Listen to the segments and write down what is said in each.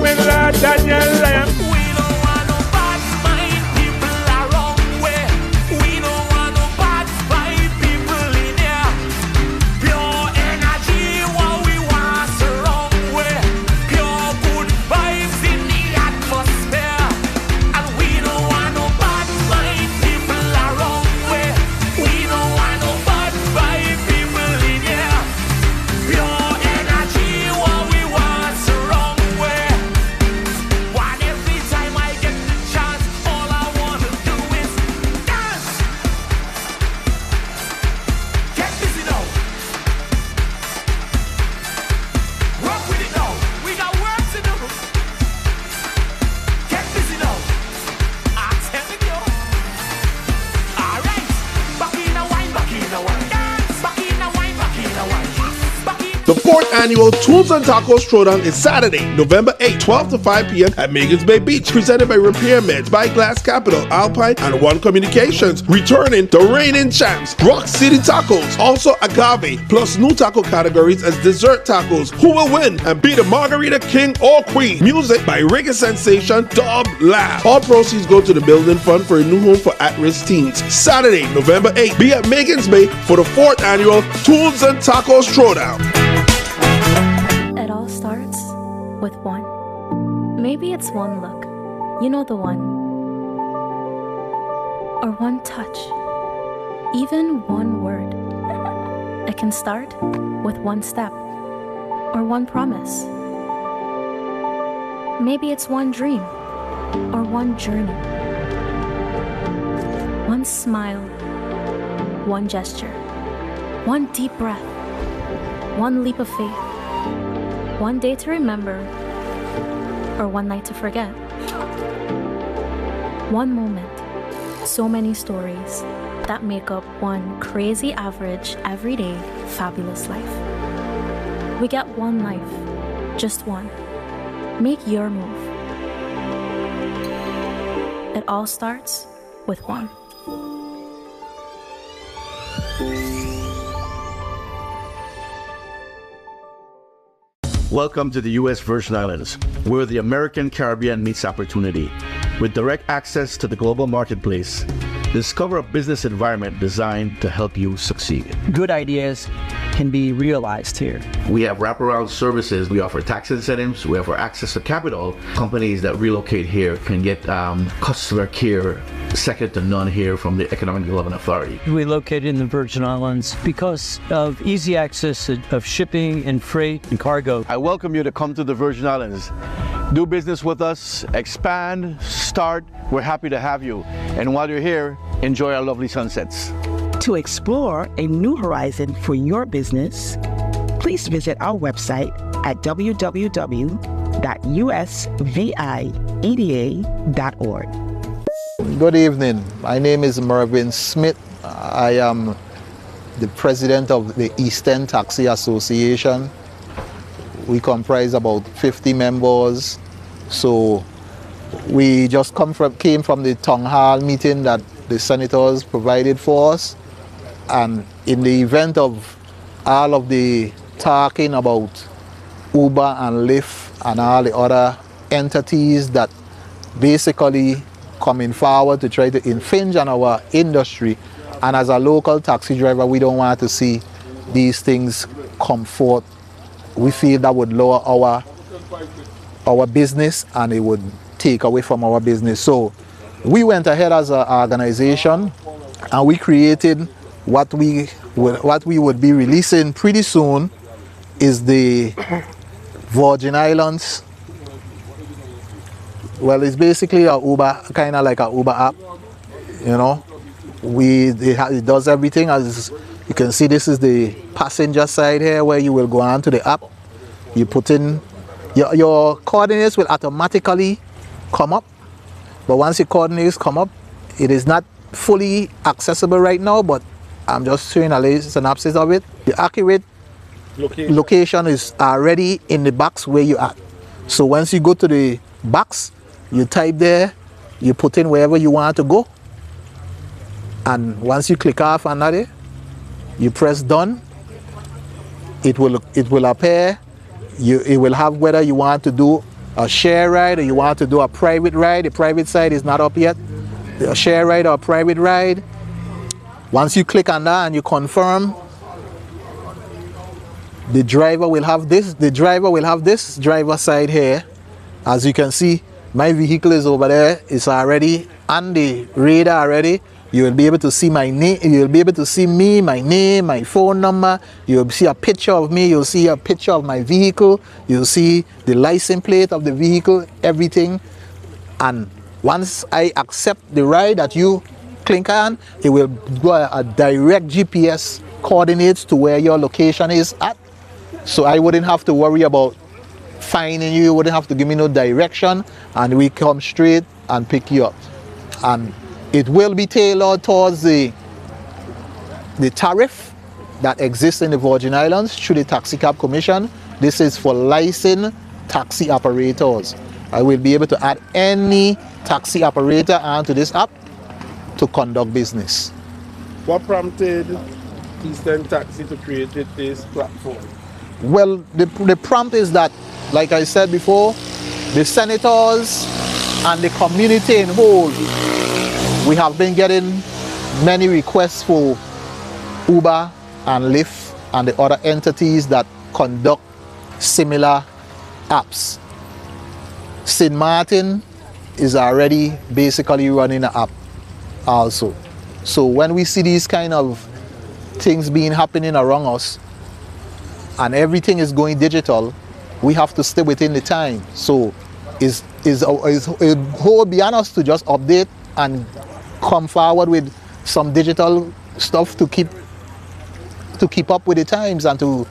when Lord Daniel Lion. We don't want no bad mind people around where. We don't want no bad mind people in here. Pure energy, what we want surround where. Pure good vibes in the atmosphere. And we don't want no bad mind people around where. We don't want no bad mind people in here. Pure energy, what we want surround where. One every time I get the chance, all I wanna do is dance. Get busy now. Work with it now. We got work to do. Get busy now. I'm telling you. Alright. Back in a wine, back in a wine. Dance. Back in a wine, back in a wine. Back in. The 4th annual Tunes and Tacos Throwdown is Saturday, November 8, 12 to 5 p.m. at Megan's Bay Beach, presented by Repairmeds, by Glass Capital, Alpine, and One Communications. Returning the reigning champs, Rock City Tacos, also Agave, plus new taco categories as dessert tacos. Who will win and be the Margarita King or Queen? Music by reggae sensation Dub Lab. All proceeds go to the Building Fund for a new home for at-risk teens. Saturday, November 8, be at Megan's Bay for the 4th annual Tunes and Tacos Throwdown. It all starts with one. Maybe it's one look, you know the one. Or one touch, even one word. It can start with one step, or one promise. Maybe it's one dream, or one journey. One smile, one gesture, one deep breath, one leap of faith. One day to remember, or one night to forget. One moment, so many stories that make up one crazy average, everyday, fabulous life. We get one life, just one. Make your move. It all starts with one. Welcome to the U.S. Virgin Islands, where the American Caribbean meets opportunity. With direct access to the global marketplace, discover a business environment designed to help you succeed. Good ideas can be realized here. We have wraparound services. We offer tax incentives. We offer access to capital. Companies that relocate here can get customer care second to none here from the Economic Development Authority. We located in the Virgin Islands because of easy access of shipping and freight and cargo. I welcome you to come to the Virgin Islands. Do business with us, expand, start. We're happy to have you. And while you're here, enjoy our lovely sunsets. To explore a new horizon for your business, please visit our website at www.usvieda.org. Good evening. My name is Mervyn Smith. I am the president of the Eastern Taxi Association. We comprise about 50 members. So we just came from the town hall meeting that the senators provided for us. And in the event of all of the talking about Uber and Lyft and all the other entities that basically coming forward to try to infringe on our industry, and as a local taxi driver, we don't want to see these things come forth. We feel that would lower our business and it would take away from our business. So we went ahead as an organization and we created what we would be releasing pretty soon is the Virgin Islands. Well, it's basically a Uber, kind of like an Uber app, you know. It does everything. As you can see, this is the passenger side here where you will go on to the app. You put in, your coordinates will automatically come up. But once your coordinates come up, it is not fully accessible right now, but I'm just showing a little synopsis of it. The accurate location is already in the box where you are. So once you go to the box, you type there, you put in wherever you want to go, and once you click off another, you press done. It will appear. It will have whether you want to do a share ride, or you want to do a private ride, the private side is not up yet, a share ride or a private ride. Once you click on that and you confirm, the driver will have this driver side here. As you can see, my vehicle is over there. It's already on the radar already. You will be able to see my name. You'll be able to see me, my name, my phone number. You'll see a picture of me. You'll see a picture of my vehicle. You'll see the license plate of the vehicle, everything. And once I accept the ride that you click on, it will go a direct GPS coordinates to where your location is at. So I wouldn't have to worry about finding you. You wouldn't have to give me no direction, and we come straight and pick you up. And it will be tailored towards the tariff that exists in the Virgin Islands through the Taxi Cab Commission. This is for licensed taxi operators. I will be able to add any taxi operator onto this app to conduct business. What prompted Eastern Taxi to create this platform? Well, the prompt is that, like I said before, the senators and the community in whole, we have been getting many requests for Uber and Lyft and the other entities that conduct similar apps. St. Martin is already basically running an app also. So when we see these kind of things being happening around us and everything is going digital, we have to stay within the time. So it would be on us to just update and come forward with some digital stuff to keep up with the times and to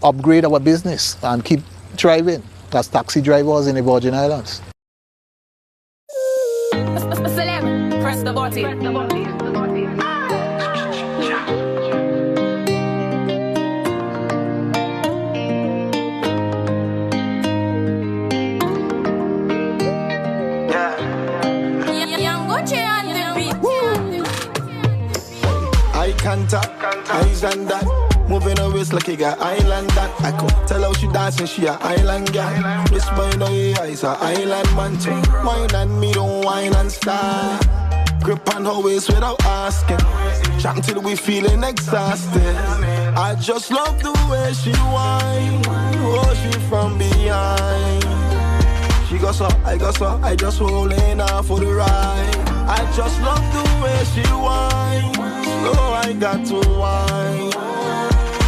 upgrade our business and keep thriving as taxi drivers in the Virgin Islands. Press the button. Contact, eyes and that. Moving her waist like you got island that. I could tell how she dancing, she a island girl. This boy know he is a island man too. Wine and me don't wine and start. Grip on her waist without asking. Chat until we feeling exhausted. I just love the way she whine. Oh, she from behind. She goes up, I go so, I just holding her for the ride. I just love the way she whine. Oh, I got to whine.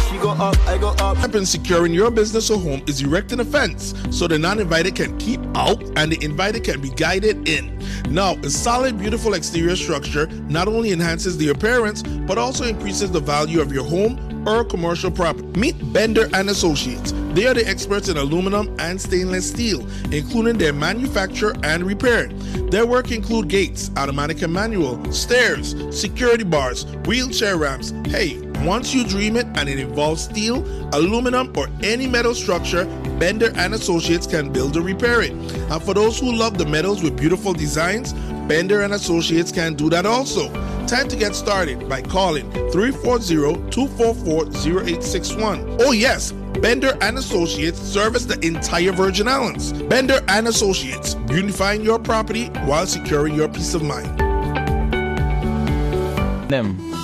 She go up, I go up. Step in securing your business or home is erecting a fence so the non-invited can keep out and the invited can be guided in. Now, a solid, beautiful exterior structure not only enhances the appearance but also increases the value of your home or commercial property. Meet Bender and Associates. They are the experts in aluminum and stainless steel, including their manufacture and repair. Their work include gates, automatic and manual, stairs, security bars, wheelchair ramps. Hey, once you dream it and it involves steel, aluminum, or any metal structure, Bender and Associates can build or repair it. And for those who love the metals with beautiful designs, Bender and Associates can do that also. Time to get started by calling 340-244-0861. Oh yes, Bender and Associates service the entire Virgin Islands. Bender and Associates, beautifying your property while securing your peace of mind.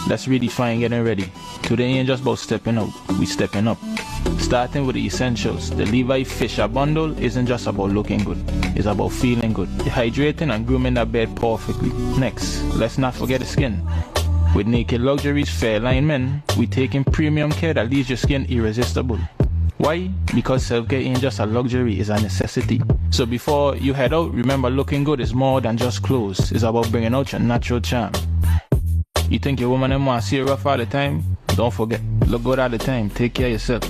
Let's redefine getting ready. Today ain't just about stepping out, we stepping up. Starting with the essentials, the Levi Fisher bundle isn't just about looking good, it's about feeling good. Hydrating and grooming that bed perfectly. Next, let's not forget the skin. With Naked Luxury's Fairline Men, we taking premium care that leaves your skin irresistible. Why? Because self-care ain't just a luxury, it's a necessity. So before you head out, remember looking good is more than just clothes. It's about bringing out your natural charm. You think your woman and want to see you rough all the time? Don't forget, look good all the time. Take care of yourself.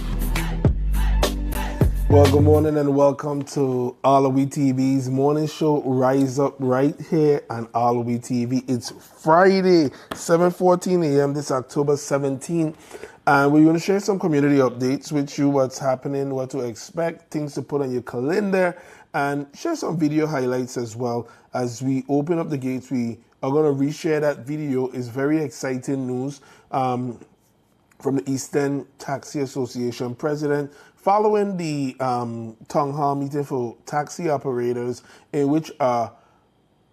Well, good morning and welcome to AllAhWeTV's morning show, Rise Up, right here on AllAhWeTV. It's Friday, 7:14 a.m. this October 17th. And we're going to share some community updates with you, what's happening, what to expect, things to put on your calendar, and share some video highlights as well. As we open up the gates, we are going to reshare that video. It's very exciting news from the Eastern Taxi Association president following the town hall meeting for taxi operators, in which a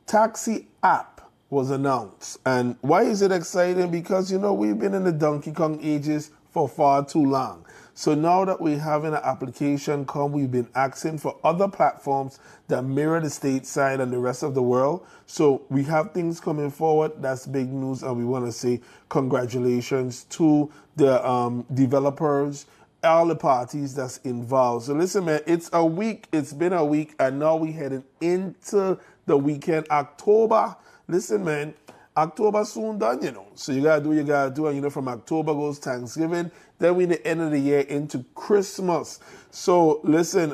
taxi app was announced. And why is it exciting? Because, we've been in the Donkey Kong ages for far too long. So now that we're having an application come, we've been asking for other platforms that mirror the stateside and the rest of the world. So we have things coming forward. That's big news, and we want to say congratulations to the developers, all the parties that's involved. So listen, man, it's been a week, and now we're heading into the weekend, October. Listen, man, October soon done, So you gotta do what you gotta do, and from October goes Thanksgiving, then we in the end of the year into Christmas. So listen,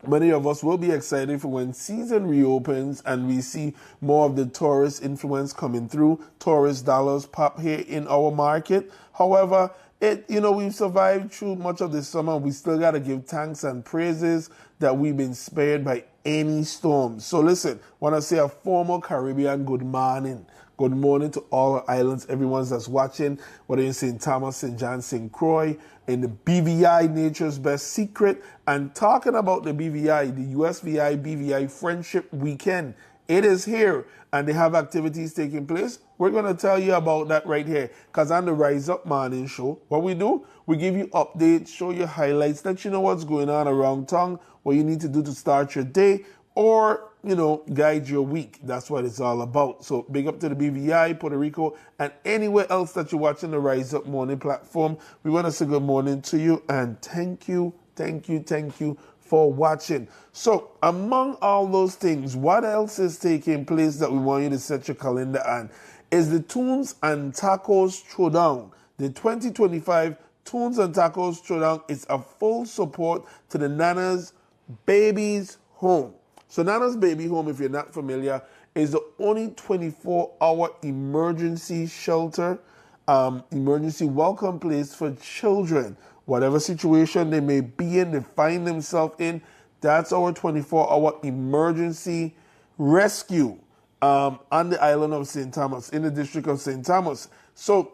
many of us will be excited for when season reopens and we see more of the tourist influence coming through, tourist dollars pop here in our market. However, we've survived through much of the summer. We still got to give thanks and praises that we've been spared by any storm. So listen, want to say a formal Caribbean good morning. Good morning to all our islands, everyone that's watching, whether in St. Thomas, St. John, St. Croix, in the BVI, Nature's Best Secret, and talking about the BVI, the USVI BVI Friendship Weekend. It is here, and they have activities taking place. We're going to tell you about that right here, because on the Rise Up Morning Show, what we do, we give you updates, show you highlights, let you know what's going on around town, what you need to do to start your day, or, guide your week. That's what it's all about. So big up to the BVI, Puerto Rico, and anywhere else that you're watching the Rise Up Morning platform. We want to say good morning to you, and thank you for watching. So among all those things, what else is taking place that we want you to set your calendar on is the Tunes and Tacos Throwdown. The 2025 Tunes and Tacos Throwdown is a full support to the Nana's Babies Home. So Nana's Baby Home, if you're not familiar, is the only 24-hour emergency shelter, emergency welcome place for children. Whatever situation they may be in, they find themselves in, that's our 24-hour emergency rescue on the island of St. Thomas, in the district of St. Thomas. So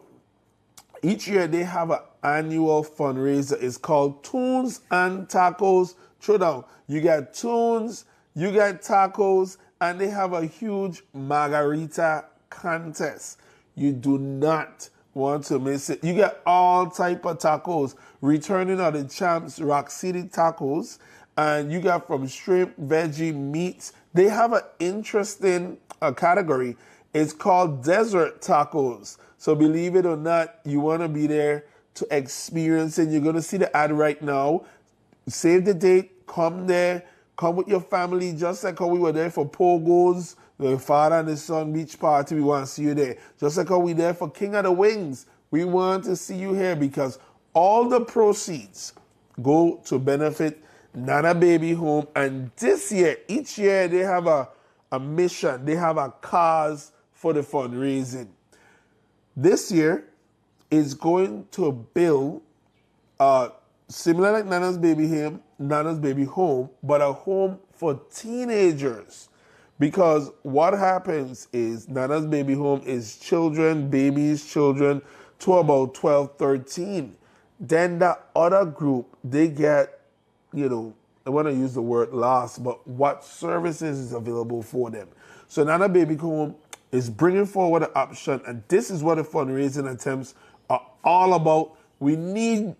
each year they have an annual fundraiser. It's called Tunes and Tacos Throwdown. You got tunes, you got tacos, and they have a huge margarita contest. You do not want to miss it. You get all type of tacos. Returning are the champs, Rock City Tacos, and you got from shrimp, veggie, meats. They have an interesting category. It's called desert tacos. So believe it or not, you want to be there to experience it. You're going to see the ad right now. Save the date, come there, come with your family, just like how we were there for Pogo's, the father and the son beach party. We want to see you there. Just like how we there for King of the Wings. We want to see you here because all the proceeds go to benefit Nana Baby Home. And this year, each year, they have a mission. They have a cause for the fundraising. This year is going to build similar like Nana's Baby Home, but a home for teenagers. Because what happens is Nana's Baby Home is children to about 12, 13. Then the other group, they get, I want to use the word lost, but what services is available for them. So Nana Baby Home is bringing forward an option, and this is what the fundraising attempts are all about. We need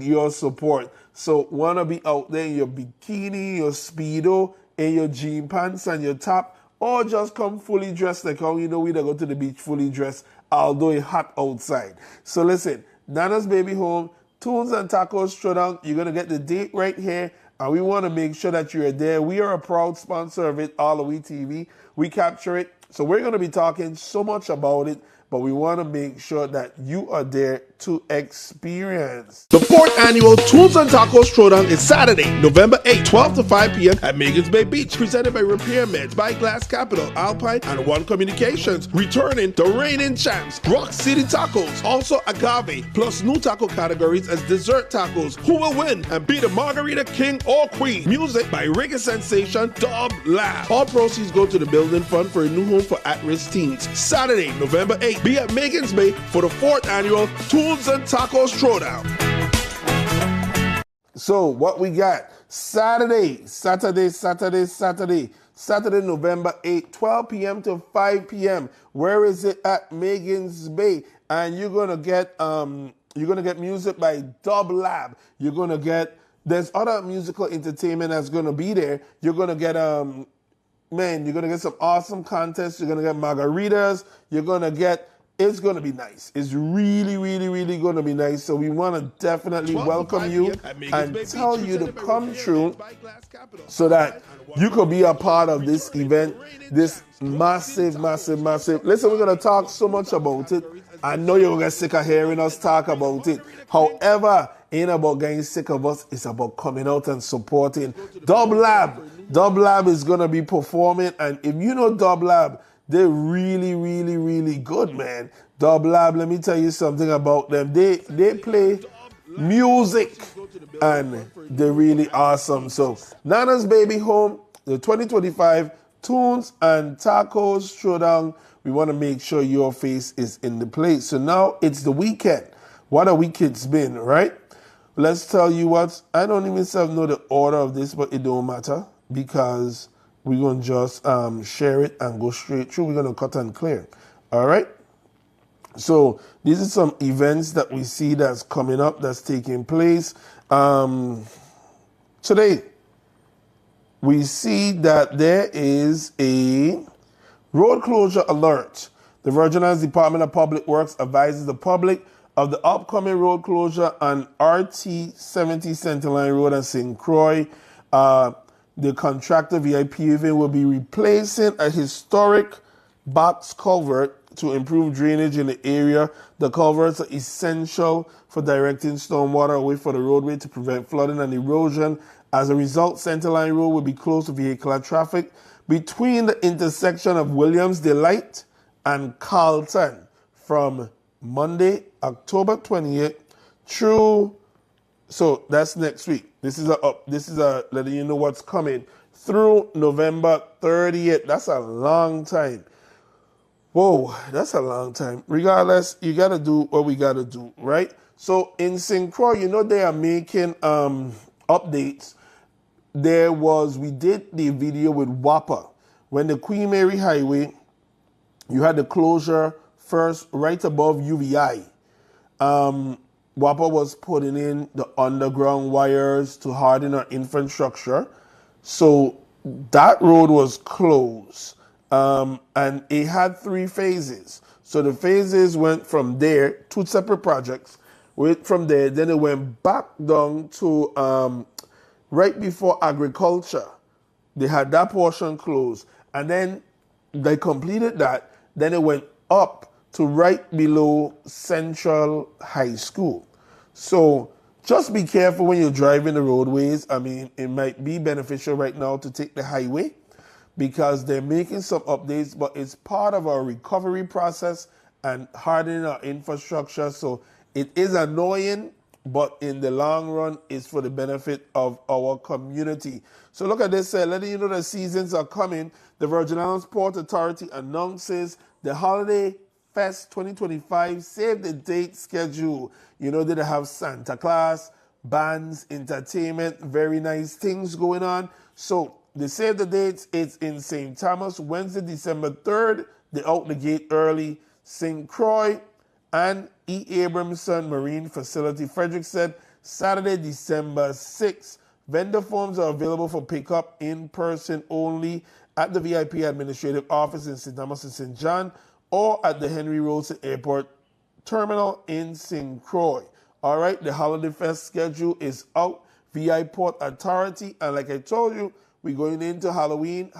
your support. So want to be out there in your bikini, your Speedo, in your jean pants and your top, or just come fully dressed like how we go to the beach fully dressed, although it's hot outside. So listen, Nana's Baby Home, Tunes and Tacos Throwdown, you're going to get the date right here, and we want to make sure that you're there. We are a proud sponsor of it, AllAhWeTV. We capture it, so we're going to be talking so much about it, but we want to make sure that you are there to experience. The 4th annual Tunes and Tacos Throwdown is Saturday, November 8, 12 to 5 p.m. at Megan's Bay Beach, presented by RepairMeds, Glass Capital, Alpine, and One Communications. Returning the reigning champs, Rock City Tacos, also Agave, plus new taco categories as dessert tacos. Who will win and be the Margarita King or Queen? Music by reggae sensation Dub Lab. All proceeds go to the building fund for a new home for at-risk teens. Saturday, November 8, be at Megan's Bay for the 4th annual Tunes and Tacos Throwdown. So what we got? Saturday, November 8th, 12 p.m. to 5 p.m. Where is it at? Megan's Bay. And you're gonna get music by Dub Lab. There's other musical entertainment that's gonna be there. You're gonna get you're gonna get some awesome contests. You're gonna get margaritas. It's going to be nice. It's really, really, really going to be nice. So we want to definitely welcome you and tell you to come through so that you could be a part of this event, this massive, massive, massive. Listen, we're going to talk so much about it. I know you're going to get sick of hearing us talk about it. However, it ain't about getting sick of us. It's about coming out and supporting Dub Lab. Dub Lab is going to be performing. And if you know Dub Lab, they're really, really, really good, man. Dub Lab, let me tell you something about them. They play music, and they're really awesome. So, Nana's Baby Home, the 2025 Tunes and Tacos Showdown. We want to make sure your face is in the place. So now it's the weekend. What a week it's been, right? Let's tell you what. I don't even know the order of this, but it don't matter because we're going to just share it and go straight through. We're going to cut and clear. All right? So these are some events that we see that's coming up, that's taking place. Today, we see that there is a road closure alert. The Virgin Islands Department of Public Works advises the public of the upcoming road closure on RT 70 Center Line Road and St. Croix. The contractor VIP event will be replacing a historic box culvert to improve drainage in the area. The culverts are essential for directing stormwater away from the roadway to prevent flooding and erosion. As a result, Centerline Road will be closed to vehicular traffic between the intersection of Williams Delight and Carlton from Monday, October 20th through, so that's next week. This is a letting you know what's coming through November 30th. That's a long time. Whoa, that's a long time. Regardless, you got to do what we got to do, right? So in St. Croix, they are making updates. We did the video with Whopper. When the Queen Mary Highway, you had the closure first right above UVI. Whopper was putting in the underground wires to harden our infrastructure. So that road was closed. And it had 3 phases. So the phases went from there, 2 separate projects. From there, then it went back down to right before agriculture. They had that portion closed. And then they completed that. Then it went up to right below Central High School. So just be careful when you're driving the roadways. I mean, it might be beneficial right now to take the highway because they're making some updates, but it's part of our recovery process and hardening our infrastructure. So it is annoying, but in the long run, it's for the benefit of our community. So look at this, letting you know the seasons are coming. The Virgin Islands Port Authority announces the Holiday Fest 2025 save the date schedule. They have Santa Claus, bands, entertainment, very nice things going on. So the save the dates, it's in St. Thomas, Wednesday, December 3rd. They're out the gate early. St. Croix and E. Abramson Marine Facility, Frederick said, Saturday, December 6th. Vendor forms are available for pickup in person only at the VIP Administrative Office in St. Thomas and St. John or at the Henry Rosen Airport Terminal in St. Croix. All right, the Holiday Fest schedule is out via Port Authority. And like I told you, we're going into Halloween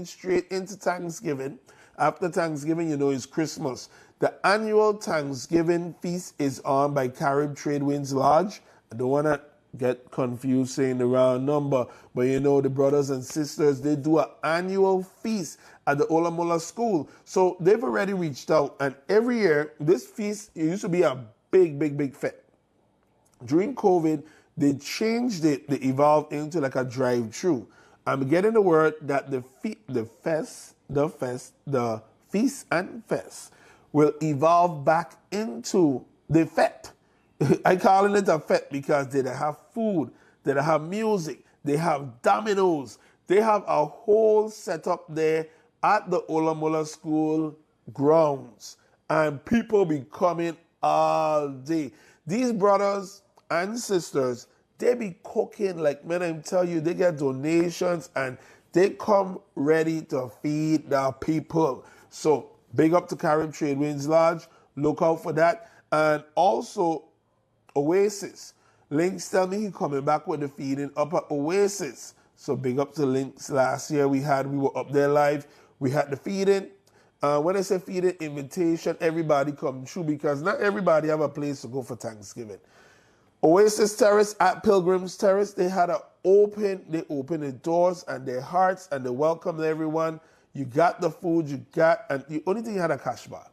straight into Thanksgiving. After Thanksgiving, it's Christmas. The annual Thanksgiving feast is on by Carib Tradewinds Lodge. I don't want to get confused saying the round number, but the brothers and sisters, they do an annual feast at the Olamola School. So they've already reached out, and every year, this feast, it used to be a big, big, big fete. During COVID, they changed it, they evolved into like a drive-through. I'm getting the word that the feast and fest will evolve back into the fete. I calling it a fete because they have food, They have music. They have dominoes. They have a whole setup there at the Olamola School grounds. And people be coming all day. These brothers and sisters, they be cooking like, man, I tell you, they get donations and they come ready to feed the people. So big up to Carib Trade Winds Lodge. Look out for that. And also Oasis. Links tell me he coming back with the feeding up at Oasis. So big up to Links. Last year we were up there live. We had the feeding. When I say feeding, invitation, everybody come through because not everybody have a place to go for Thanksgiving. Oasis Terrace at Pilgrims Terrace, they opened the doors and their hearts and they welcomed everyone. You got the food, and the only thing you had a cash bar.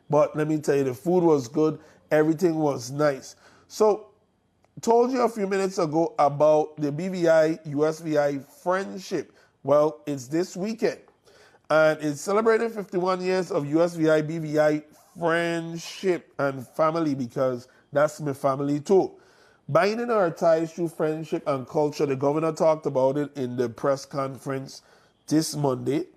But let me tell you, the food was good. Everything was nice. So, told you a few minutes ago about the BVI USVI friendship. Well, it's this weekend. And it's celebrating 51 years of USVI BVI friendship and family because that's my family too. Binding our ties through friendship and culture. The governor talked about it in the press conference this Monday.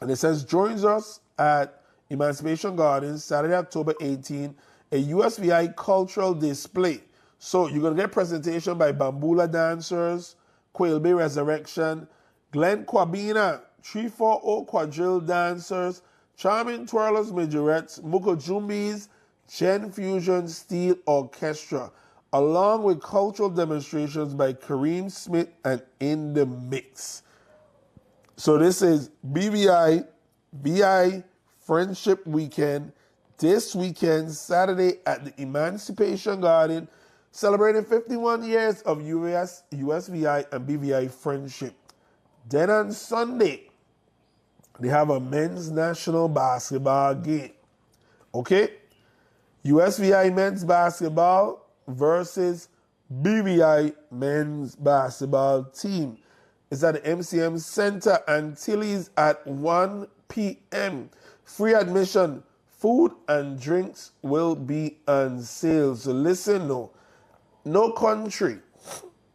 And it says, joins us at Emancipation Gardens, Saturday, October 18, a USVI cultural display. So you're going to get presentation by Bambula dancers, Quail Bay Resurrection, Glen Kwabina, 340 quadrille dancers, Charming Twirlers Majorettes, Muko Jumbis, Gen Fusion Steel Orchestra, along with cultural demonstrations by Kareem Smith and In the Mix. So this is BVI Friendship Weekend, this weekend, Saturday at the Emancipation Garden, celebrating 51 years of USVI and BVI friendship. Then on Sunday, they have a men's national basketball game. Okay? USVI men's basketball versus BVI men's basketball team. It's at the MCM Center Antilles at 1 p.m. Free admission, food and drinks will be on sale. So listen, no country,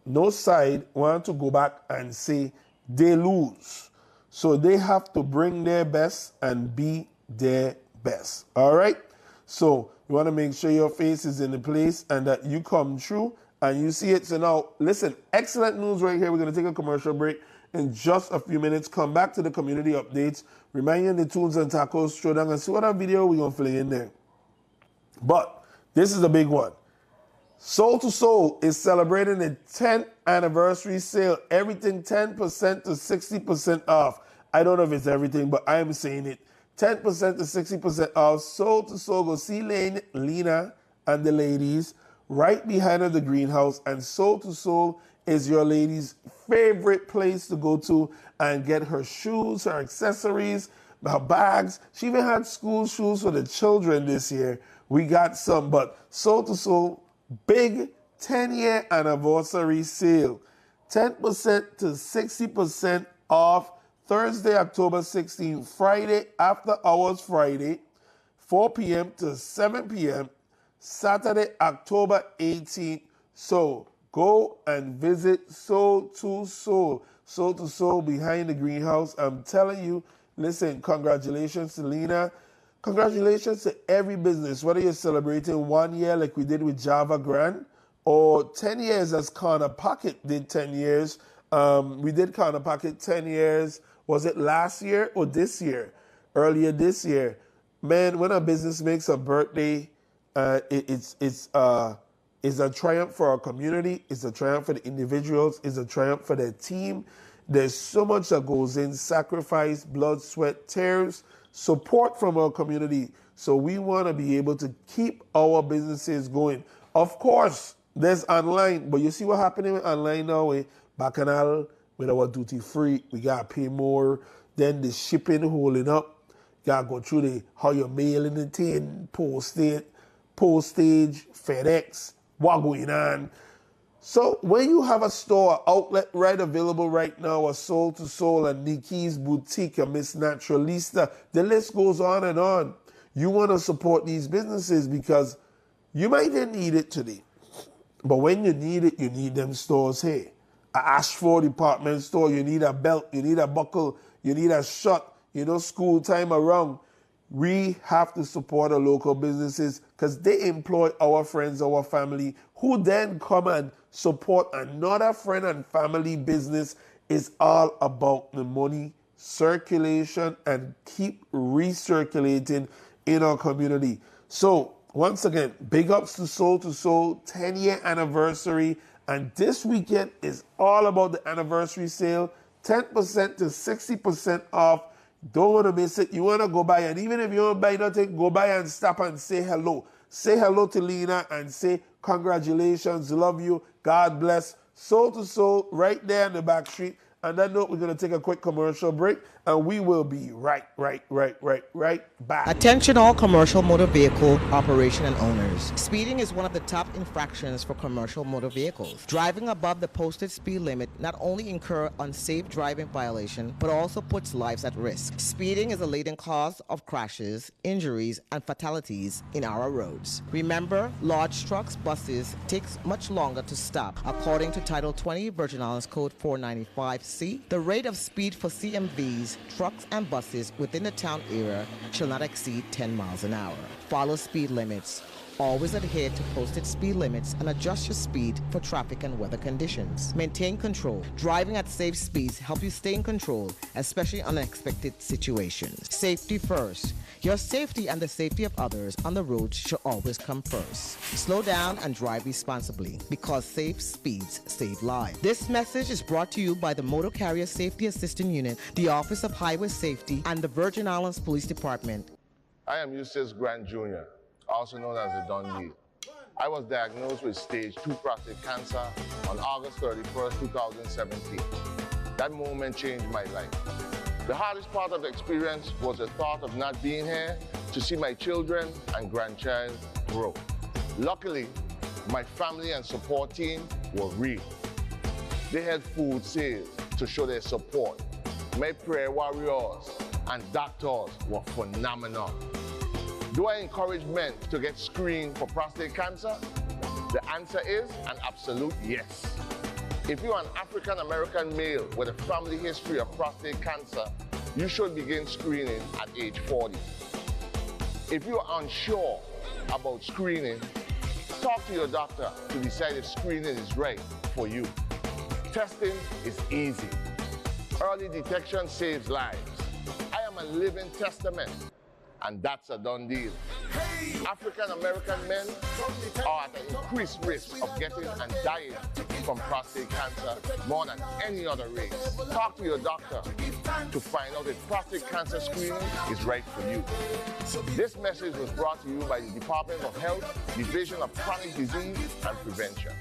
no side want to go back and say they lose. So they have to bring their best and be their best. All right? So you want to make sure your face is in the place and that you come through and you see it. So now, listen, excellent news right here. We're going to take a commercial break in just a few minutes. Come back to the community updates. Remind you the tunes and tacos throwdown and see what our video we're going to play in there. But this is a big one. Soul to Soul is celebrating the 10th anniversary sale. Everything 10% to 60% off. I don't know if it's everything, but I am saying it. 10% to 60% off. Soul to Soul. Go see Lena and the ladies right behind her, the greenhouse. And Soul to Soul is your lady's favorite place to go to and get her shoes, her accessories, her bags. She even had school shoes for the children this year. We got some, but Soul to Soul, big 10-year anniversary sale. 10% to 60% off Thursday, October 16th, Friday, after hours Friday, 4 p.m. to 7 p.m., Saturday, October 18th. So go and visit Soul to Soul. Soul to Soul behind the greenhouse. I'm telling you, listen, congratulations to Lena. Congratulations to every business, whether you're celebrating 1 year like we did with Java Grand or 10 years as Corner Pocket did 10 years. We did Corner Pocket 10 years. Was it last year or this year? Earlier this year. Man, when a business makes a birthday, it's a triumph for our community. It's a triumph for the individuals. It's a triumph for their team. There's so much that goes in, sacrifice, blood, sweat, tears, support from our community. So we want to be able to keep our businesses going. Of course, there's online, but you see what happening with online now with Bacchanal, with our duty free, we got to pay more. Then the shipping holding up. Got to go through how you're mailing the thing, postage, FedEx, what going on. So when you have a store outlet right available right now, a Soul to Soul, a Nikki's Boutique, a Miss Naturalista, the list goes on and on. You want to support these businesses because you might need it today. But when you need it, you need them stores here. A Ashford department store, you need a belt, you need a buckle, you need a shirt, school time around. We have to support our local businesses because they employ our friends, our family, who then come and support another friend and family business. Is all about the money circulation and keep recirculating in our community. So once again, big ups to Soul 10-year anniversary. And this weekend is all about the anniversary sale, 10% to 60% off. Don't want to miss it. You want to go by, and even if you don't buy nothing, go by and stop and say hello. Say hello to Lena and say congratulations, love you, God bless. Soul to Soul, right there in the back street. On that note, we're going to take a quick commercial break, and we will be right back. Attention all commercial motor vehicle operation and owners. Speeding is one of the top infractions for commercial motor vehicles. Driving above the posted speed limit not only incur unsafe driving violation, but also puts lives at risk. Speeding is a leading cause of crashes, injuries, and fatalities in our roads. Remember, large trucks, buses takes much longer to stop. According to Title 20 Virgin Islands Code 495C, the rate of speed for CMVs, trucks, and buses within the town area shall not exceed 10 miles an hour. Follow speed limits. Always adhere to posted speed limits and adjust your speed for traffic and weather conditions. Maintain control. Driving at safe speeds help you stay in control, especially in unexpected situations. Safety first. Your safety and the safety of others on the road should always come first. Slow down and drive responsibly because safe speeds save lives. This message is brought to you by the Motor Carrier Safety Assistance Unit, the Office of Highway Safety, and the Virgin Islands Police Department. I am Eustace Grant Jr., also known as the Don Deal. I was diagnosed with stage 2 prostate cancer on August 31st, 2017. That moment changed my life. The hardest part of the experience was the thought of not being here to see my children and grandchild grow. Luckily, my family and support team were real. They had food sales to show their support. My prayer warriors and doctors were phenomenal. Do I encourage men to get screened for prostate cancer? The answer is an absolute yes. If you're an African-American male with a family history of prostate cancer, you should begin screening at age 40. If you're unsure about screening, talk to your doctor to decide if screening is right for you. Testing is easy. Early detection saves lives. I am a living testament, and that's a done deal. African-American men are at an increased risk of getting and dying from prostate cancer more than any other race. Talk to your doctor to find out if prostate cancer screening is right for you. This message was brought to you by the Department of Health, Division of Chronic Disease and Prevention.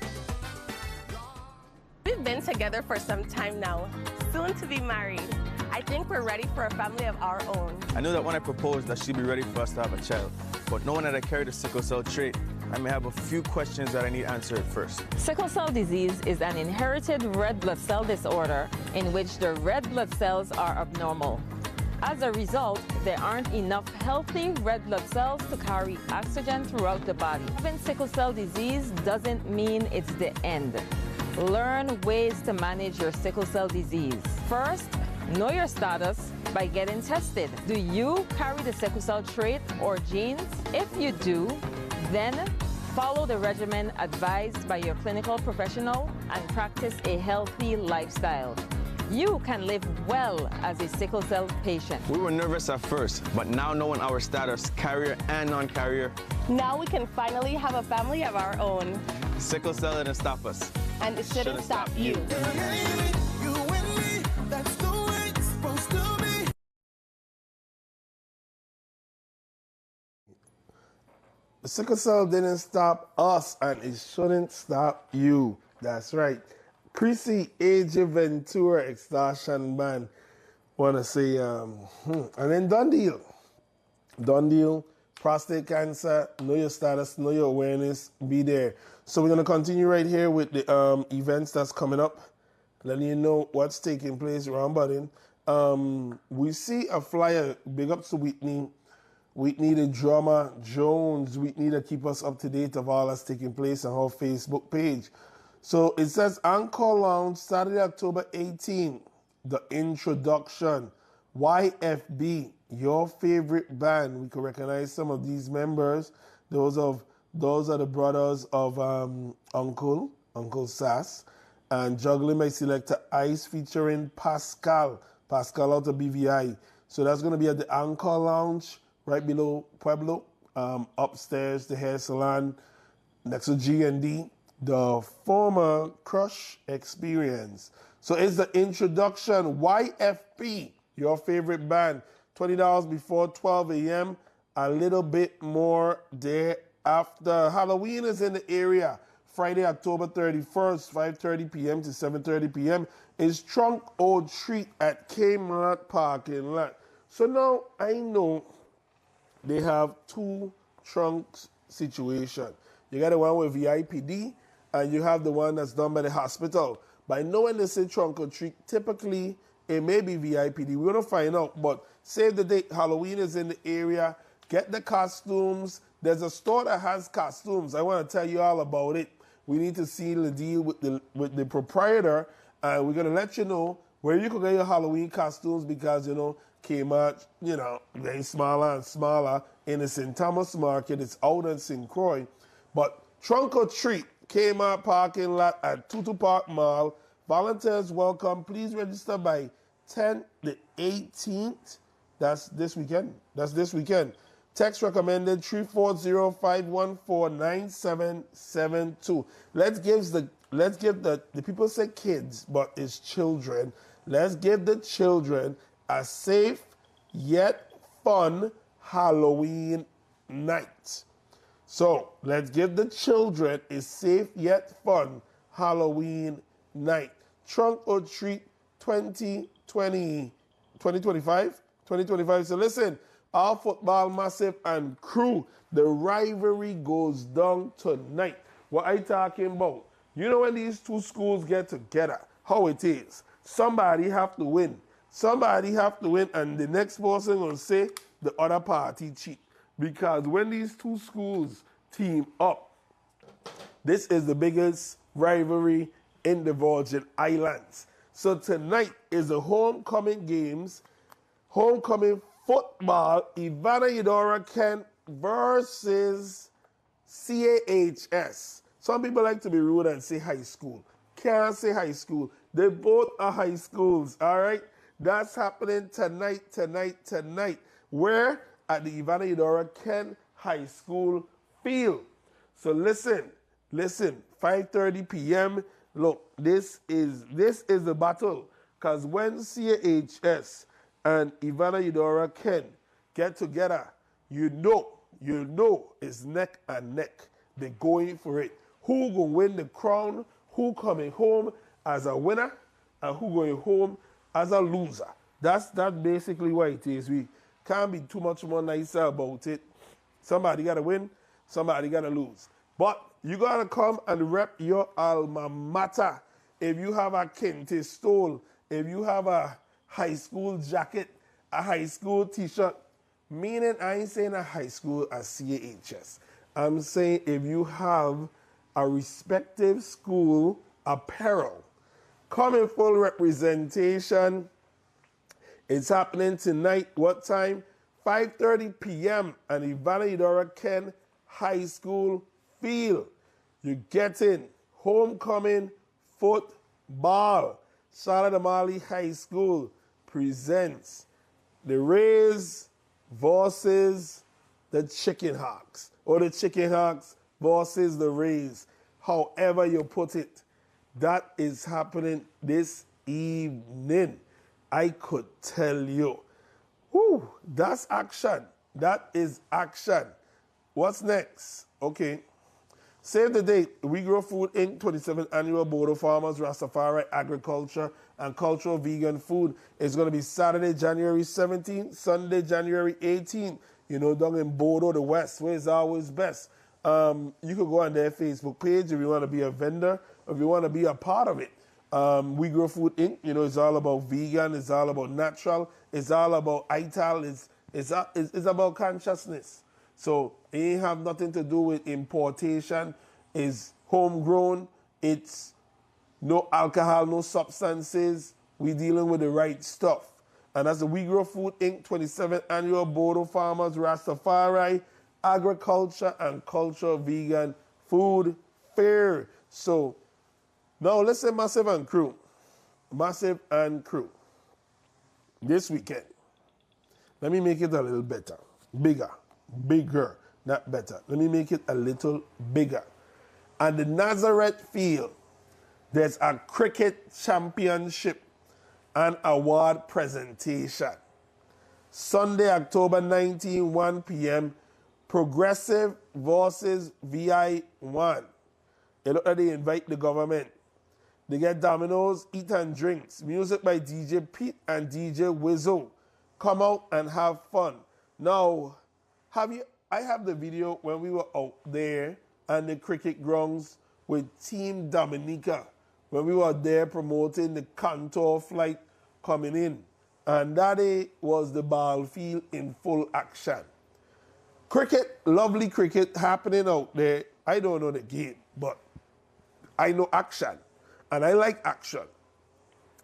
We've been together for some time now, soon to be married. I think we're ready for a family of our own. I knew that when I proposed that she'd be ready for us to have a child, but knowing that I carry the sickle cell trait, I may have a few questions that I need answered first. Sickle cell disease is an inherited red blood cell disorder in which the red blood cells are abnormal. As a result, there aren't enough healthy red blood cells to carry oxygen throughout the body. Having sickle cell disease doesn't mean it's the end. Learn ways to manage your sickle cell disease. First, know your status by getting tested. Do you carry the sickle cell trait or genes? If you do, then follow the regimen advised by your clinical professional and practice a healthy lifestyle. You can live well as a sickle cell patient. We were nervous at first, but now knowing our status, carrier and non-carrier, Now we can finally have a family of our own. sickle cell didn't stop us. And it shouldn't stop you. Sickle cell didn't stop us, and it shouldn't stop you. That's right. Chrissy AJ Ventura Extortion Band. Want to say, and then done deal. Done deal. Prostate cancer. Know your status. Know your awareness. Be there. So we're going to continue right here with the events that's coming up. Letting you know what's taking place around Budding. We see a flyer. Big up to Whitney. Whitney the Drummer Jones. Whitney to keep us up to date of all that's taking place on her Facebook page. So it says Encore Lounge, Saturday, October 18th. The introduction. YFB, your favorite band. We can recognize some of these members. Those are the brothers of Uncle Sass. And Juggling My Selector Ice featuring Pascal out of BVI. So that's going to be at the Encore Lounge, right below Pueblo, upstairs, the hair salon, next to G&D, the former Crush Experience. So it's the introduction, YFP, your favorite band, $20 before 12 a.m., a little bit more thereafter. Halloween is in the area. Friday, October 31st, 5:30 p.m. to 7:30 p.m. is Trunk or Treat at Kmart parking lot. So now I know they have two trunks situation. You got the one with VIPD and you have the one that's done by the hospital. By knowing they say Trunk or Treat, typically it may be VIPD. We're going to find out, but save the date. Halloween is in the area. Get the costumes. There's a store that has costumes. I want to tell you all about it. We need to seal the deal with the proprietor, and we're going to let you know where you can get your Halloween costumes because, Kmart, getting smaller and smaller in the St. Thomas Market. It's out in St. Croix. But Trunk or Treat, Kmart parking lot at Tutu Park Mall. Volunteers welcome. Please register by 10 the 18th. That's this weekend. Text recommended 340-514-9772. Let's give the people say kids, but it's children. Let's give the children a safe yet fun Halloween night. So let's give the children a safe yet fun Halloween night. Trunk or Treat 2025. So listen, our football massive and crew, the rivalry goes down tonight. What I talking about? When these two schools get together, how it is. Somebody have to win. And the next person will say the other party cheat. Because when these two schools team up, this is the biggest rivalry in the Virgin Islands. So tonight is the homecoming games. Homecoming football, Ivana Eudora Kent versus CAHS. Some people like to be rude and say high school. Can't say high school. They both are high schools, all right? That's happening tonight. Where? At the Ivana Eudora Kent High School field. So listen, 5:30 p.m. Look, this is the battle. Because when CAHS and Ivana Eudora Kent get together, you know it's neck and neck. They're going for it. Who gonna win the crown? Who coming home as a winner? And who going home as a loser? That's basically what it is. We can't be too much more nicer about it. Somebody gotta win, somebody gotta lose. But you gotta come and rep your alma mater. If you have a Kente stole, if you have a high school jacket, a high school t-shirt, meaning I ain't saying a high school as CAHS. I'm saying if you have a respective school apparel, come in full representation. It's happening tonight. What time? 5:30 p.m. at Ivana Eudora Kent High School field. You get in. Homecoming football. Charlotte Amalie High School presents the Rays versus the Chicken Hawks, or the Chicken Hawks versus the Rays. However you put it, that is happening this evening. I could tell you. Whew, that's action. That is action. What's next? Okay. Save the date. We Grow Food Inc. 27th Annual Bodo Farmers Rastafari Agriculture and Cultural Vegan Food is going to be Saturday, January 17th, Sunday, January 18th. Down in Bodo, the West, where it's always best. You can go on their Facebook page if you want to be a vendor, if you want to be a part of it. We Grow Food Inc., it's all about vegan, it's all about natural, it's all about ITAL, It's about consciousness. So it ain't have nothing to do with importation. It's homegrown. It's no alcohol, no substances. We dealing with the right stuff. And that's the We Grow Food Inc. 27th Annual Bodo Farmers Rastafari Agriculture and Culture Vegan Food Fair. So now listen, Massive and Crew. Massive and Crew. This weekend, let me make it a little better. Bigger, not better. Let me make it a little bigger. At the Nazareth Field, there's a cricket championship and award presentation. Sunday, October 19, 1 p.m., Progressive versus VI1. They invite the government. They get dominoes, eat and drinks. Music by DJ Pete and DJ Wizzo. Come out and have fun. Now, I have the video when we were out there and the cricket grounds with Team Dominica, when we were there promoting the Contour flight coming in. And that day was the ball field in full action. Cricket, lovely cricket happening out there. I don't know the game, but I know action. And I like action.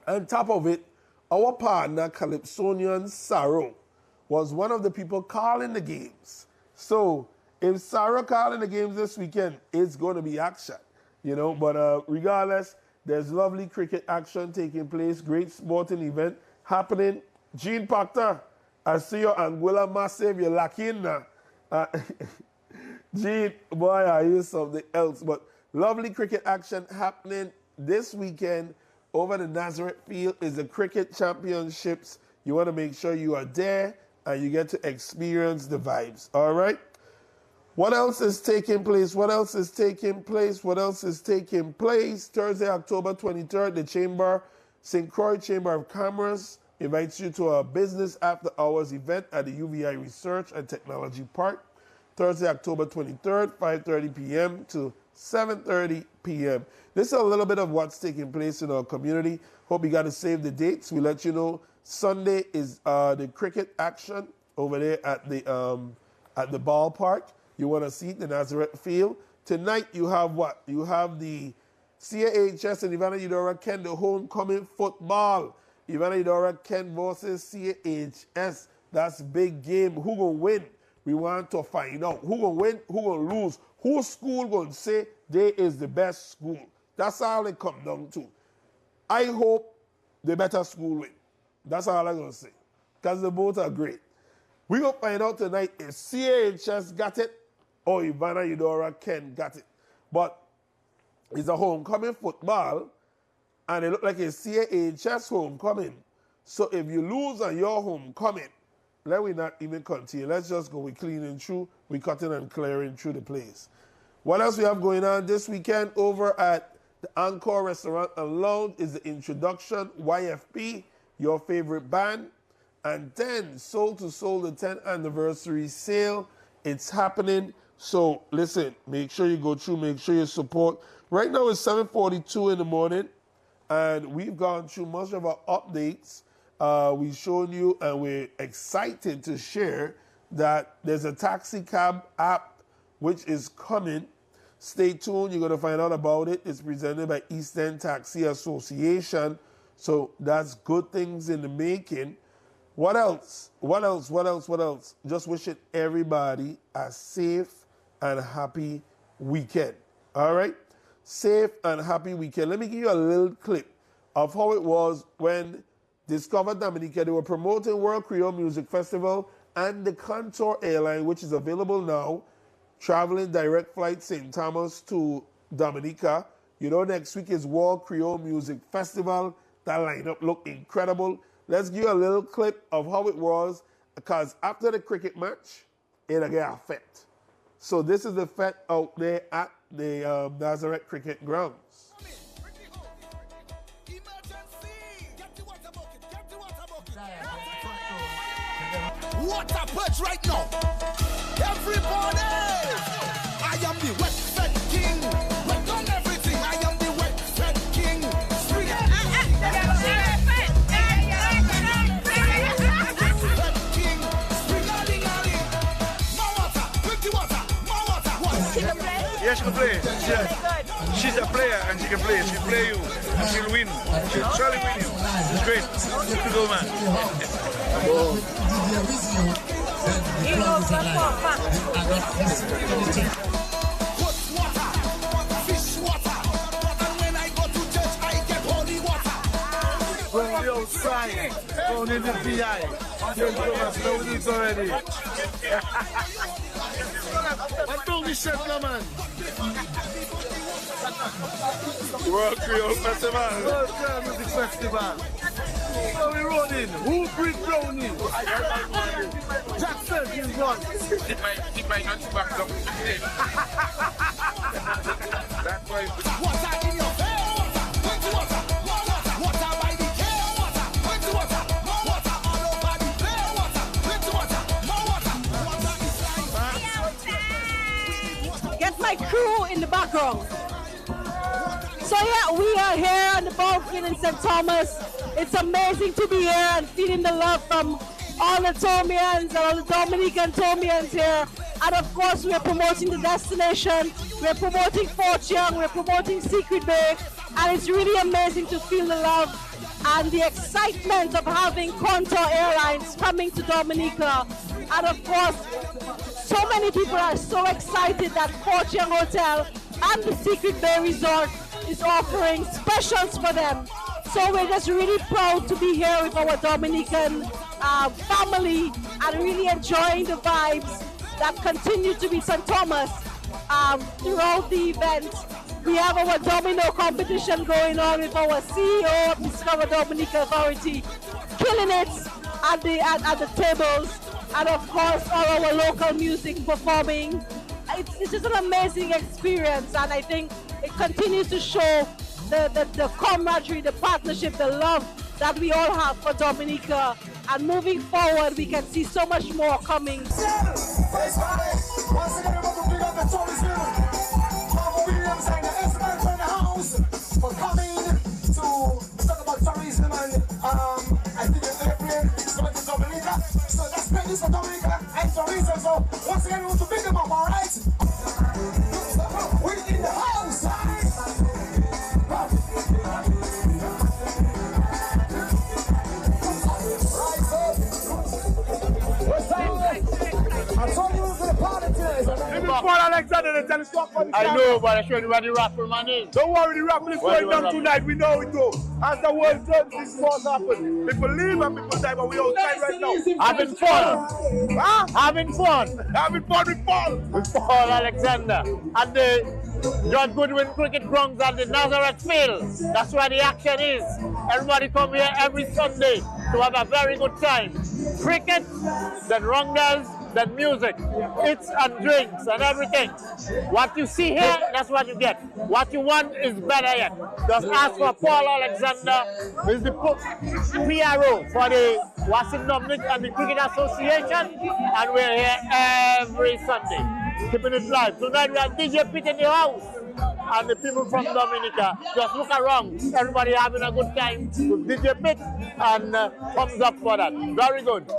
On top of it, our partner, Calypsonian Sarah, was one of the people calling the games. So if Sarah calling the games this weekend, it's going to be action. But regardless, there's lovely cricket action taking place, great sporting event happening. Gene Proctor, I see your Anguilla Massive, you're lacking now. Gene, boy, are you something else. But lovely cricket action happening this weekend over the Nazareth Field is the Cricket Championships. You want to make sure you are there and you get to experience the vibes. All right? What else is taking place? Thursday, October 23rd, the St. Croix Chamber of Commerce invites you to a business after hours event at the UVI Research and Technology Park. Thursday, October 23rd, 5:30 p.m. to 7:30 p.m. This is a little bit of what's taking place in our community. Hope you got to save the dates. We let you know Sunday is the cricket action over there at the ballpark. You want to see the Nazareth Field. Tonight you have what? You have the CAHS and Ivana Eudora Ken, the homecoming football. Ivana Eudora Ken versus CAHS. That's big game. Who gonna win? We want to find out. Who gonna win? Who gonna lose? Whose school gonna say they is the best school? That's all it come down to. I hope the better school win. That's all I'm gonna say. Because the both are great. We gonna find out tonight if CAHS got it or Ivana Eudora Ken got it. But it's a homecoming football, and it look like a CAHS homecoming. So if you lose on your homecoming, let we not even continue. Let's just go. We cleaning through, we cutting and clearing through the place. What else we have going on this weekend over at the Encore Restaurant and Lounge is the introduction, YFP, your favorite band. And then Soul to Soul, the 10th anniversary sale. It's happening. So listen, make sure you go through, make sure you support. Right now it's 7:42 in the morning, and we've gone through most of our updates. We've shown you, and we're excited to share that there's a taxi cab app which is coming. Stay tuned. You're going to find out about it. It's presented by Eastern Taxi Association. So that's good things in the making. What else? Just wishing everybody a safe and happy weekend. All right? Safe and happy weekend. Let me give you a little clip of how it was when Discover Dominica. They were promoting World Creole Music Festival and the Contour Airline, which is available now, traveling direct flight St. Thomas to Dominica. Next week is World Creole Music Festival. That lineup looked incredible. Let's give you a little clip of how it was, because after the cricket match, it'll get a fete. So this is the fete out there at the Nazareth Cricket Grounds. Water purge right now. Everybody, I am the wet fed king. Wet on everything. I am the wet fed king. Spring to play. She's a player and she can play. She'll play you and she'll win. She'll surely win you. It's great. Good to go, man. From the outside, down in the PI. You're know this already. What told me shit, man? World Creole Festival. World Creole Music Festival. So we rolling. Who bring Brownie? Jackson is one. It might not back up. That's why. Water in your face. Water. Water by the care. Water. Water. Water all over the place. Water. Water. More water. Water is Get my crew in the background. So yeah, we are here on the ballfield in St. Thomas. It's amazing to be here and feeling the love from all the Tomians and all the Dominican Tomians here. And of course, we're promoting the destination. We're promoting Fort Young. We're promoting Secret Bay. And it's really amazing to feel the love and the excitement of having Contour Airlines coming to Dominica. And of course, so many people are so excited that Fort Young Hotel and the Secret Bay Resort is offering specials for them. So we're just really proud to be here with our Dominican family and really enjoying the vibes that continue to be St. Thomas throughout the event. We have our domino competition going on with our CEO of Discover Dominica Authority, killing it at the tables, and of course all our local music performing. It's just an amazing experience, and I think it continues to show the camaraderie, the partnership, the love that we all have for Dominica. And moving forward, we can see so much more coming. Once again, I want to bring up the tourism. Marvel Williams and the experts in the house for coming to talk about tourism, and I think in April it's going to Dominica. So let's bring this for Dominica and tourism. So once again, we want to bring them up, all right? We're in the house. I know, but I show you where the raffle man is. Don't worry, the raffle is going down tonight. We know it too. As the world turns, this is what happens. People leave and people die, but we outside right now. Having fun. Huh? Having fun. Having fun with Paul. With Paul Alexander. And the John Goodwin Cricket Grounds at the Nazareth Field. That's where the action is. Everybody come here every Sunday to have a very good time. Cricket, then rondels, then music, eats and drinks and everything. What you see here, that's what you get. What you want is better yet. Just ask for Paul Alexander, who is the PRO for the Washington Dominic and the Cricket Association, and we're here every Sunday, keeping it live. Tonight we have DJ Pitt in the house, and the people from Dominica. Just look around, everybody having a good time with DJ Pitt, and thumbs up for that. Very good.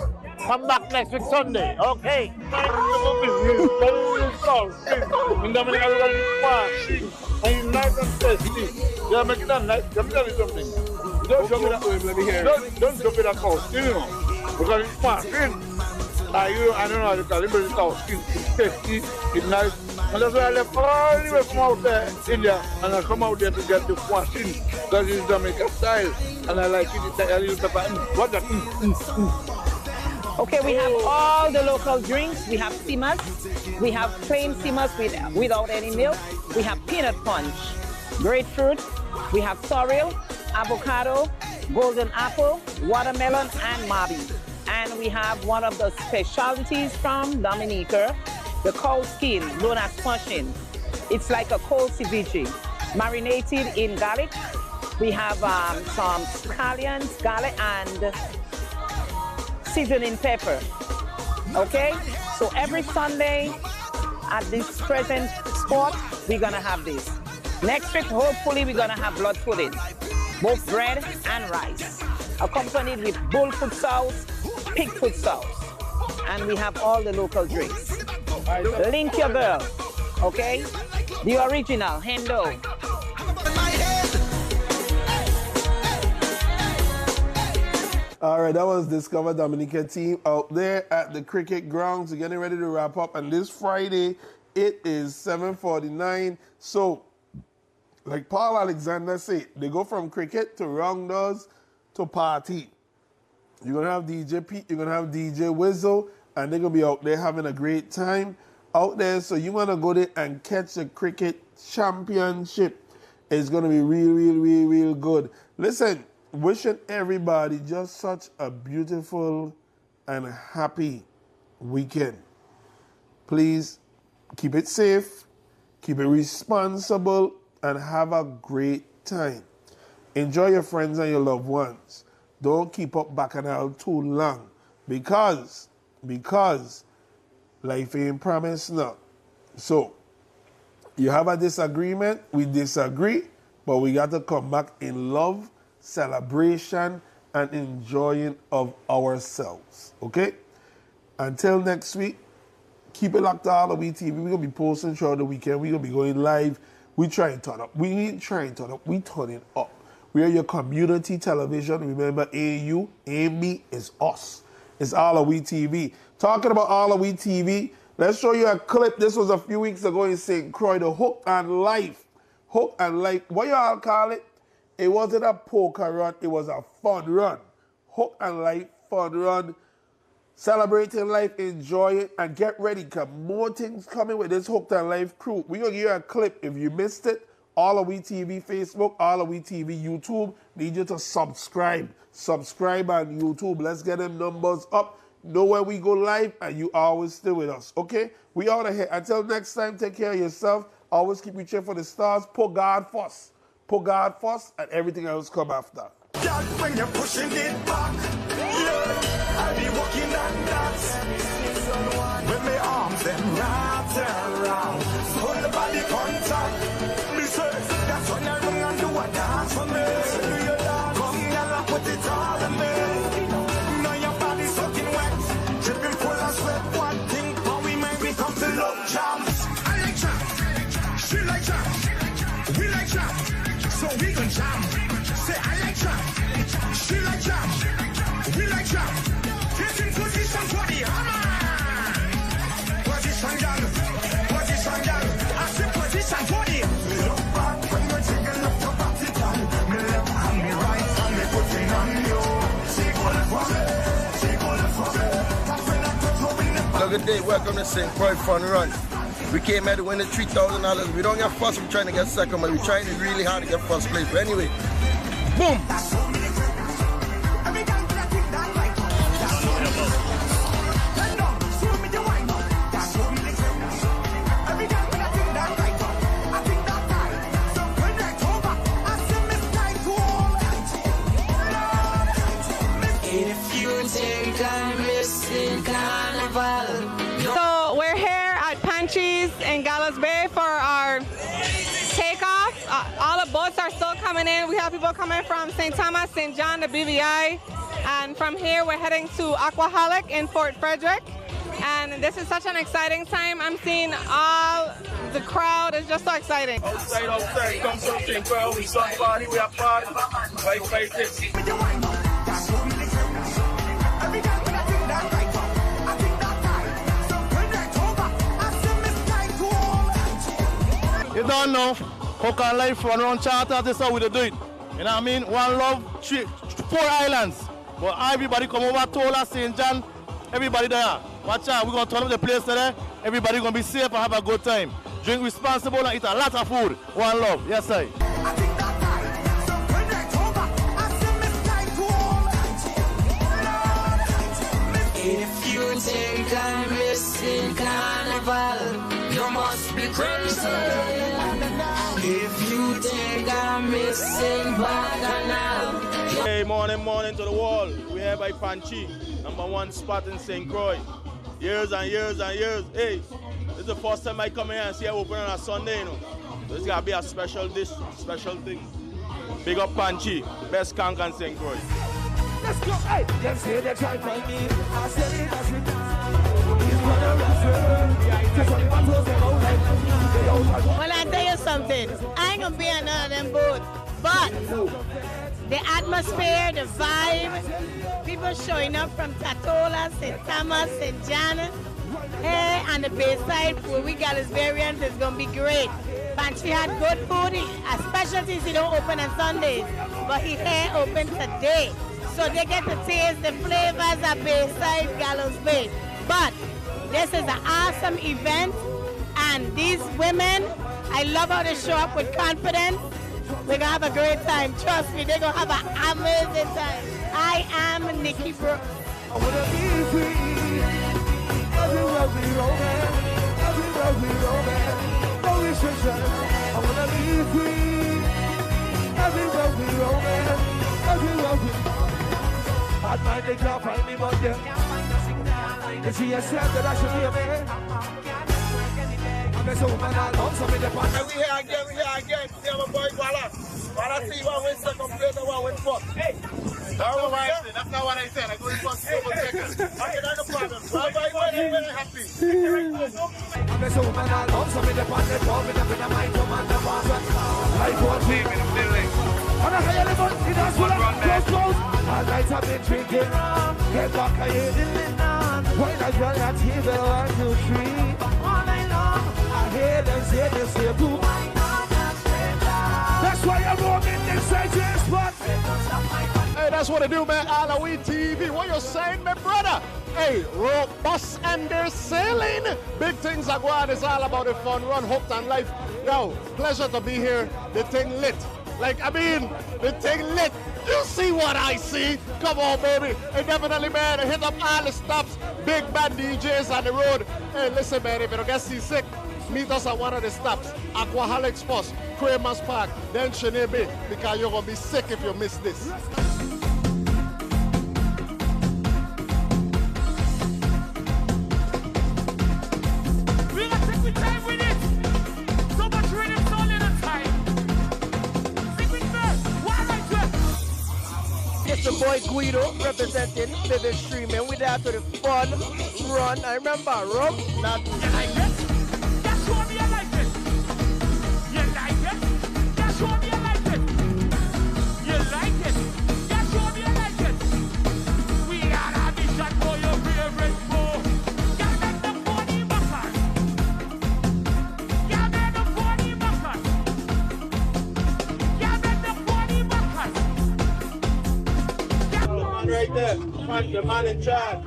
Come back next week Sunday, okay? In Dominica, and nice and tasty. Yeah, make that nice. Let me tell you something. Don't jump in that way, let me hear. Don't jump in that house, you know, because it's fast. I don't know how to call it, but it's house. It's tasty, it's nice. And that's why I left all the way from out there, India, and I come out there to get the washing, because it's Dominican style, and I like it. It's a little pepper. What that? Okay, we have all the local drinks. We have steamers. We have plain steamers without any milk. We have peanut punch, grapefruit. We have sorrel, avocado, golden apple, watermelon, and mabi. And we have one of the specialties from Dominica, the cow skin, known as pushing. It's like a cold ceviche, marinated in garlic. We have some scallions, garlic, and seasoning pepper. Okay, so every Sunday at this present spot, we're gonna have this. Next week, hopefully, we're gonna have blood pudding, both bread and rice, accompanied with bull foot sauce, pig foot sauce, and we have all the local drinks. Link your girl, okay? The original, Hendo. All right, that was Discover Dominica team out there at the cricket grounds. We're getting ready to wrap up. And this Friday, it is 7:49. So, like Paul Alexander said, they go from cricket to rounders to party. You're going to have DJ Pete, you're going to have DJ Wizzo, and they're going to be out there having a great time out there. So you want to go there and catch the cricket championship. It's going to be real good. Listen, wishing everybody just such a beautiful and happy weekend. Please keep it safe, keep it responsible, and have a great time. Enjoy your friends and your loved ones. Don't keep up bacchanal too long because life ain't promised now. So, you have a disagreement, we disagree, but we got to come back in love, celebration, and enjoying of ourselves. Okay? Until next week, keep it locked to AllAhWeTV. We're going to be posting throughout the weekend. We're going to be going live. We try and turn up. We ain't trying to turn up. We turn it up. We are your community television. Remember, AU, AMB is us. It's AllAhWeTV. Talking about AllAhWeTV, let's show you a clip. This was a few weeks ago in St. Croix, the Hook and Life. Hook and Life. What y'all call it? It wasn't a poker run. It was a fun run. Hook and Life fun run. Celebrating life, enjoy it, and get ready because more things coming with this Hook and Life crew. We're going to give you a clip. If you missed it, AllAhWeTV Facebook, AllAhWeTV YouTube. Need you to subscribe. Subscribe on YouTube. Let's get them numbers up. Know when we go live, and you always stay with us. Okay? We out of here. Until next time, take care of yourself. Always keep reaching for the stars. Put God first. Put God first, and everything else come after. God, when you're pushing it back, yeah, I'll be walking on that. With my arms them wrapped around, hold the body contact. Me say, that's when I run and do a dance for me. Come girl and put it all in me. Now your body's soaking wet, dripping full of sweat. One thing, but we may become the love jams. I like jam, she like jam, we like jam, so we gon' jam. Say I like jam, she like jam, we like jam. Get in position for the hammer. Position girl, I say position for the. Look back when you're taking up your body down. Me left and me right and me putting on you. She gonna for me, she gonna for me. That's when I put her in the back. Good day, welcome to St. Croix Fun Run. We came here to win the $3,000. We don't get first, we're trying to get second, but we're trying really hard to get first place. But anyway, boom! If you think I'm missing carnival. So we're here at Pantries in Gallows Bay for our takeoff. All the boats are still coming in. We have people coming from St. Thomas, St. John, the BVI. And from here, we're heading to AllAhWeTV in Fort Frederick. And this is such an exciting time. I'm seeing all the crowd. It's just so exciting. Outside, come to St. Croix. We start party, we have party. Fight this. You don't know, Hook and Life run around charter, this is how we do it. You know what I mean? One love, 4 islands. But everybody come over, Tola, St. John, everybody there. Watch out, we're going to turn up the place today. Everybody going to be safe and have a good time. Drink responsible and eat a lot of food. One love, yes sir. If you think I'm missing carnival, you must be crazy. If you think I'm missing bacchanal. Hey, morning to the wall. We're here by Panchi, #1 spot in St. Croix. Years and years and years. Hey, this is the first time I come here and see it open on a Sunday, you know. So it's gotta be a special dish, special thing. Big up Panchi, best conk in St. Croix. Let's go, hey. Them say they try find me. I said it as it. Well, I tell you something. I ain't gonna be on none of them boats, but the atmosphere, the vibe, people showing up from Tatola, St. Thomas, St. John, hey, and the Bayside food we got as variants is gonna be great. Pantry had good food. Specialties he don't open on Sundays, but he here open today. So they get to taste the flavors of Bayside Gallows Bay. But this is an awesome event, and these women, I love how they show up with confidence. We're gonna have a great time. Trust me, they're gonna have an amazing time. I am Nikki Brooks. I wanna be free. Everywhere we roam, everywhere we roam, no restrictions. I wanna be free. Everywhere we roam, everywhere we. Bad mind they can't find me, but them. If she has said that I should be a man, I'm a woman alone, so me the part. And we here again. See my boy Walla. Walla see one win second place and one win fourth. Hey. That's not what I said. I go in first, double second. Okay, that's the problem. Bye, very happy. I'm a woman alone, so me the part. They call me the mind to man, the boss. Life won't leave in the building. And I hear the voice, it has close. All night I've been drinking. Get back, I hear the midnight. When I dwell at table 1, 2, 3. All night long, I hear them say this here too. That's why I'm walking inside your spot. Hey, that's what I do, man. AllAhWeTV. What you saying, my brother? Hey, robust and they're sailing. Big things are going on. It's all about the fun run, hooked on life. Yo, pleasure to be here. The thing lit. The thing lit. You see what I see? Come on, baby. And definitely, man, hit up all the stops. Big bad DJs on the road. Hey, listen, man, if you don't get seasick, meet us at one of the stops. Aquaholics first, Kramer's Park, then Chenebe, because you're going to be sick if you miss this. It's the boy Guido representing Vivid Streaming. We're there to the fun run. I remember rum, not. You like it? That's what me I like it. You like it? That's what me I like it. You like it? That's what me I like it. We are a mission for your favorite foe. You make the funny buckers. You make the funny buckers. You make the funny buckers. Right there, the man in charge.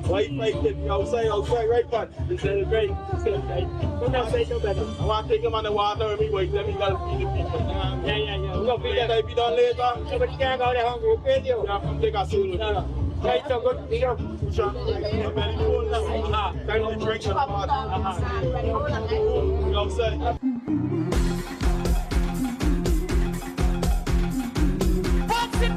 Why fight it outside, right part. This is great. Don't not say no better. I want to take him on the water with me, wait, let me go feed the people. Yeah. We're going to feed that be done later. Yeah, but you can't go there hungry, okay? Yeah, I'm take a soon. No. Yeah, it's a good thing. Time to drink some water. You outside. Box it!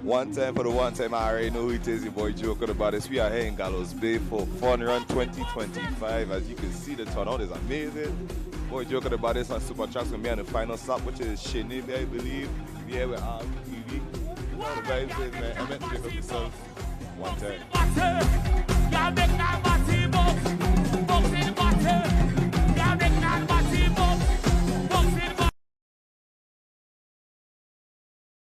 One time for the one time, I already know who it is, your boy joking about this. We are here in Gallows Bay for Fun Run 2025. As you can see, the turnout is amazing. Boy joking about this on Super Trucks with me on the final stop, which is Chenebe, I believe. We here with AllAhWeTV. You know the vibes is, man. I meant to pick up yourself one time.